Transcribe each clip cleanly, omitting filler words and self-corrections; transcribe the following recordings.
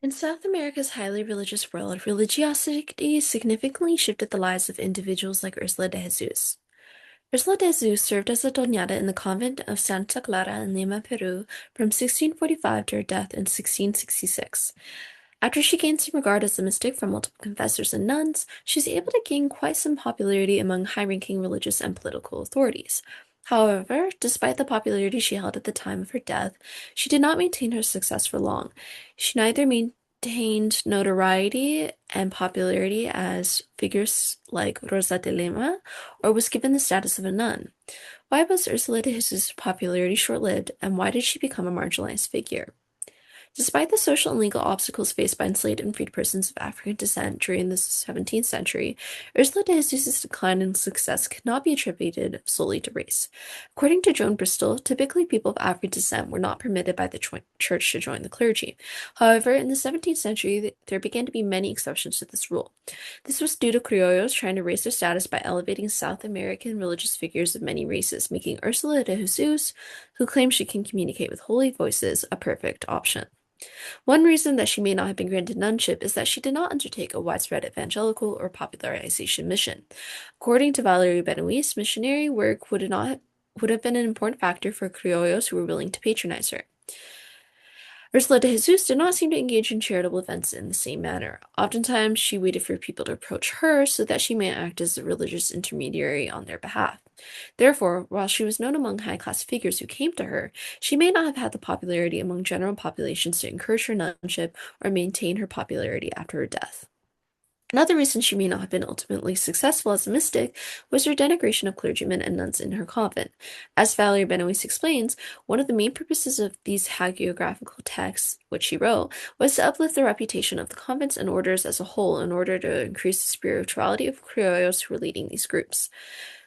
In South America's highly religious world, religiosity significantly shifted the lives of individuals like Ursula de Jesus. Ursula de Jesus served as a doñata in the convent of Santa Clara in Lima, Peru, from 1645 to her death in 1666. After she gained some regard as a mystic from multiple confessors and nuns, she was able to gain quite some popularity among high-ranking religious and political authorities. However, despite the popularity she held at the time of her death, she did not maintain her success for long. She neither maintained notoriety and popularity as figures like Rosa de Lima, or was given the status of a nun. Why was Ursula de Jesus' popularity short-lived, and why did she become a marginalized figure? Despite the social and legal obstacles faced by enslaved and freed persons of African descent during the 17th century, Ursula de Jesus' decline in success could not be attributed solely to race. According to Joan Bristol, typically people of African descent were not permitted by the church to join the clergy. However, in the 17th century, there began to be many exceptions to this rule. This was due to criollos trying to raise their status by elevating South American religious figures of many races, making Ursula de Jesus, who claims she can communicate with holy voices, a perfect option. One reason that she may not have been granted nunship is that she did not undertake a widespread evangelical or popularization mission. According to Valerie Benoist, missionary work would have been an important factor for criollos who were willing to patronize her. Ursula de Jesus did not seem to engage in charitable events in the same manner. Oftentimes, she waited for people to approach her so that she might act as a religious intermediary on their behalf. Therefore, while she was known among high-class figures who came to her, she may not have had the popularity among general populations to encourage her nunship or maintain her popularity after her death. Another reason she may not have been ultimately successful as a mystic was her denigration of clergymen and nuns in her convent. As Valerie Benoist explains, one of the main purposes of these hagiographical texts, which she wrote, was to uplift the reputation of the convents and orders as a whole in order to increase the spirituality of criollos who were leading these groups.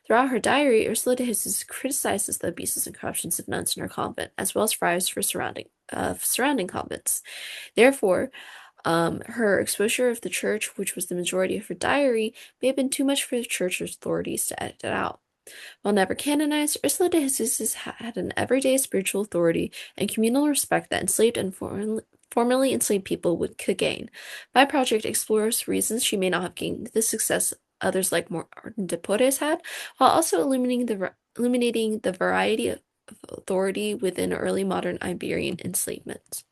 Throughout her diary, Ursula de Jesus criticizes the abuses and corruptions of nuns in her convent, as well as friars for surrounding convents. Therefore, her exposure of the church, which was the majority of her diary, may have been too much for the church authorities to edit it out. While never canonized, Ursula de Jesus had an everyday spiritual authority and communal respect that enslaved and formerly enslaved people could gain. My project explores reasons she may not have gained the success others like Martin de Porres had, while also illuminating the variety of authority within early modern Iberian enslavement.